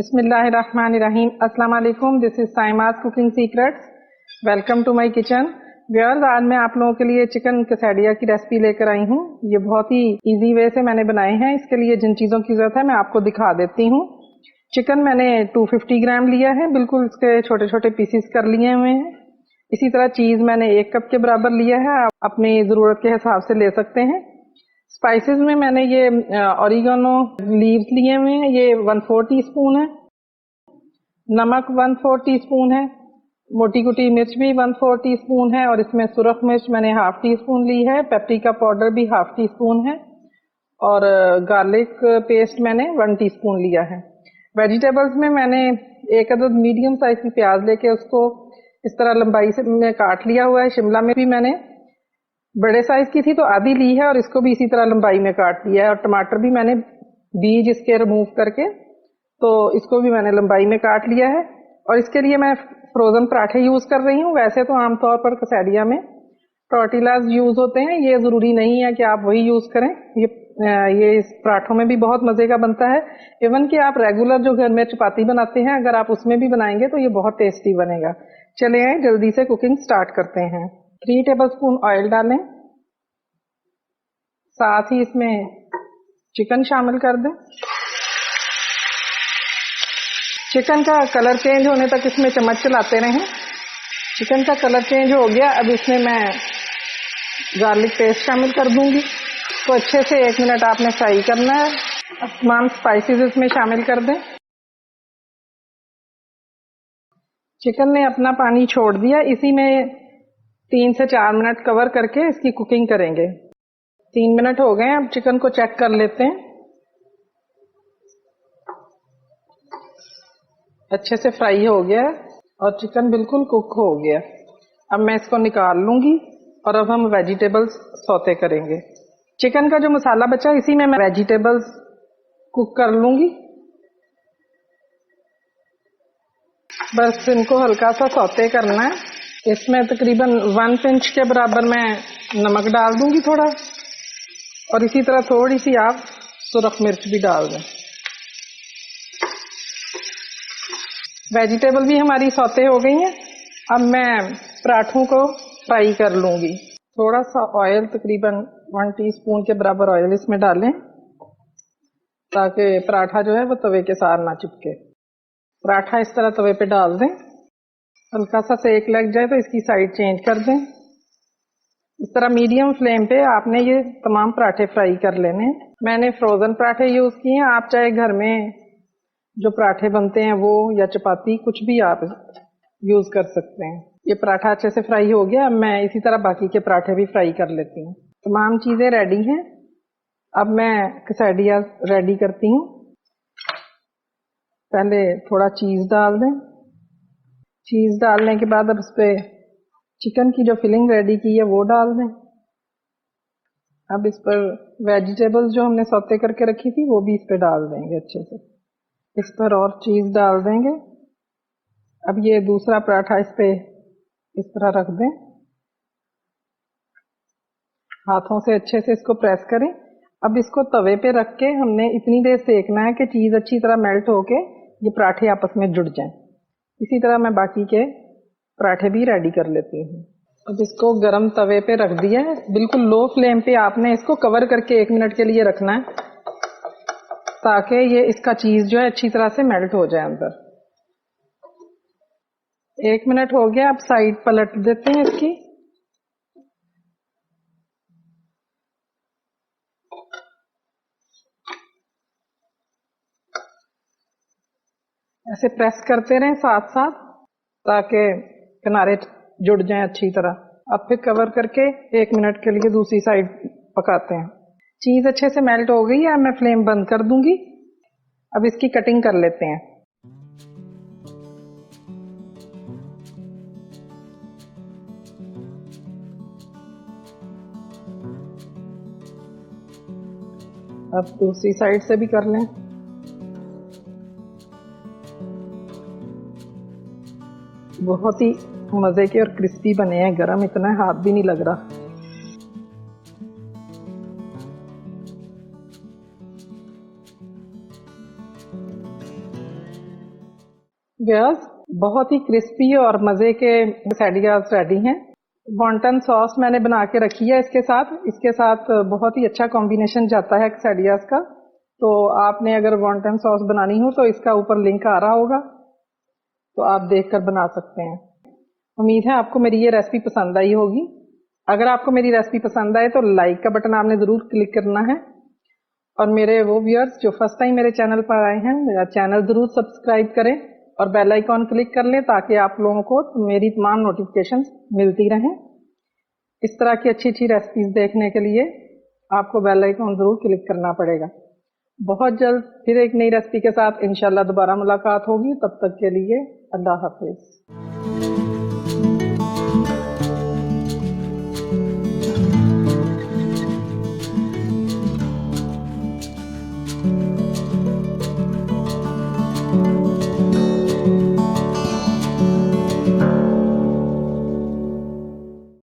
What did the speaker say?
बिस्मिल्लाहिर्रहमानिर्रहीम। अस्सलाम वालेकुम। This is Saima's cooking secrets. Welcome to my kitchen. Viewers, आज मैं आप लोगों के लिए चिकन quesadilla की रेसिपी लेकर आई हूँ। ये बहुत ही इजी वे से मैंने बनाए हैं। इसके लिए जिन चीज़ों की ज़रूरत है मैं आपको दिखा देती हूँ। चिकन मैंने 250 ग्राम लिया है, बिल्कुल इसके छोटे छोटे पीसीस कर लिए हुए हैं। इसी तरह चीज़ मैंने 1 कप के बराबर लिया है, आप अपनी ज़रूरत के हिसाब से ले सकते हैं। स्पाइसेस में मैंने ये ऑरिगेनो लीव्स लिए हुए हैं, ये 1/4 टीस्पून है। नमक 1/4 टीस्पून है। मोटी कुटी मिर्च भी 1/4 टीस्पून है, और इसमें सुरख मिर्च मैंने 1/2 टीस्पून ली है। पेपरिका पाउडर भी 1/2 टीस्पून है, और गार्लिक पेस्ट मैंने 1 टीस्पून लिया है। वेजिटेबल्स में मैंने 1 अदद मीडियम साइज की प्याज लेके उसको इस तरह लंबाई से मैं काट लिया हुआ है। शिमला मिर्च भी मैंने बड़े साइज की थी तो आधी ली है, और इसको भी इसी तरह लंबाई में काट लिया है। और टमाटर भी मैंने बीज इसके रिमूव करके तो इसको भी मैंने लंबाई में काट लिया है। और इसके लिए मैं फ्रोजन पराठे यूज कर रही हूँ। वैसे तो आमतौर पर quesadilla में टॉर्टिलाज यूज होते हैं, ये जरूरी नहीं है कि आप वही यूज करें। ये इस पराठों में भी बहुत मजे का बनता है। इवन कि आप रेगुलर जो घर में चपाती बनाते हैं, अगर आप उसमें भी बनाएंगे तो ये बहुत टेस्टी बनेगा। चले आए जल्दी से कुकिंग स्टार्ट करते हैं। 3 टेबलस्पून ऑयल डालें, साथ ही इसमें चिकन शामिल कर दें। चिकन का कलर चेंज होने तक इसमें चम्मच चलाते रहें। चिकन का कलर चेंज हो गया, अब इसमें मैं गार्लिक पेस्ट शामिल कर दूंगी। तो अच्छे से 1 मिनट आपने फ्राई करना है। अब तमाम स्पाइसेस इसमें शामिल कर दें। चिकन ने अपना पानी छोड़ दिया, इसी में 3 से 4 मिनट कवर करके इसकी कुकिंग करेंगे। 3 मिनट हो गए, अब चिकन को चेक कर लेते हैं। अच्छे से फ्राई हो गया है और चिकन बिल्कुल कुक हो गया। अब मैं इसको निकाल लूंगी, और अब हम वेजिटेबल्स सौते करेंगे। चिकन का जो मसाला बचा इसी में मैं वेजिटेबल्स कुक कर लूंगी। बस इनको हल्का सा सौते करना है। इसमें तकरीबन 1 पिंच के बराबर मैं नमक डाल दूंगी थोड़ा, और इसी तरह थोड़ी सी आप सुरख मिर्च भी डाल दें। वेजिटेबल भी हमारी सौते हो गई हैं। अब मैं पराठों को फ्राई कर लूंगी। थोड़ा सा ऑयल, तकरीबन 1 टीस्पून के बराबर ऑयल इसमें डालें, ताकि पराठा जो है वो तवे के साथ ना चिपके। पराठा इस तरह तवे पे डाल दें, हल्का सा सेक लग जाए तो इसकी साइड चेंज कर दें। इस तरह मीडियम फ्लेम पे आपने ये तमाम पराठे फ्राई कर लेने हैं। मैंने फ्रोजन पराठे यूज किए हैं, आप चाहे घर में जो पराठे बनते हैं वो, या चपाती, कुछ भी आप यूज कर सकते हैं। ये पराठा अच्छे से फ्राई हो गया। अब मैं इसी तरह बाकी के पराठे भी फ्राई कर लेती हूँ। तमाम चीजें रेडी हैं। अब मैं quesadilla रेडी करती हूँ। पहले थोड़ा चीज डाल दें। चीज डालने के बाद अब इस पे चिकन की जो फिलिंग रेडी की है वो डाल दें। अब इस पर वेजिटेबल्स जो हमने सौते करके रखी थी वो भी इस पे डाल देंगे अच्छे से। इस पर और चीज डाल देंगे। अब ये दूसरा पराठा इस पे इस तरह रख दें। हाथों से अच्छे से इसको प्रेस करें। अब इसको तवे पे रख के हमने इतनी देर सेकना है कि चीज अच्छी तरह मेल्ट होके ये पराठे आपस में जुड़ जाएं। इसी तरह मैं बाकी के पराठे भी रेडी कर लेती हूँ। अब इसको गरम तवे पे रख दिया है। बिल्कुल लो फ्लेम पे आपने इसको कवर करके 1 मिनट के लिए रखना है, ताकि ये इसका चीज जो है अच्छी तरह से मेल्ट हो जाए अंदर। 1 मिनट हो गया, अब साइड पलट देते हैं इसकी। ऐसे प्रेस करते रहें साथ साथ, ताकि किनारे जुड़ जाएं अच्छी तरह। अब फिर कवर करके 1 मिनट के लिए दूसरी साइड पकाते हैं। चीज अच्छे से मेल्ट हो गई है, अब मैं फ्लेम बंद कर दूंगी। अब इसकी कटिंग कर लेते हैं। अब दूसरी साइड से भी कर लें। बहुत ही मजे के और क्रिस्पी बने हैं, गरम इतना हाथ भी नहीं लग रहा। व्यूअर्स, बहुत ही क्रिस्पी और मज़े के quesadillas रेडी हैं। वॉन्टन सॉस मैंने बना के रखी है इसके साथ बहुत ही अच्छा कॉम्बिनेशन जाता है quesadillas का। तो आपने अगर वॉन्टन सॉस बनानी हो तो इसका ऊपर लिंक आ रहा होगा, तो आप देखकर बना सकते हैं। उम्मीद है आपको मेरी ये रेसिपी पसंद आई होगी। अगर आपको मेरी रेसिपी पसंद आए तो लाइक का बटन आपने ज़रूर क्लिक करना है, और मेरे वो व्यूअर्स जो फर्स्ट टाइम मेरे चैनल पर आए हैं, मेरा चैनल ज़रूर सब्सक्राइब करें और बेल आइकॉन क्लिक कर लें ताकि आप लोगों को मेरी तमाम नोटिफिकेशंस मिलती रहें। इस तरह की अच्छी अच्छी रेसिपीज़ देखने के लिए आपको बेल आइकॉन ज़रूर क्लिक करना पड़ेगा। बहुत जल्द फिर एक नई रेसिपी के साथ इंशाल्लाह दोबारा मुलाकात होगी। तब तक के लिए अल्लाह हाफिज़।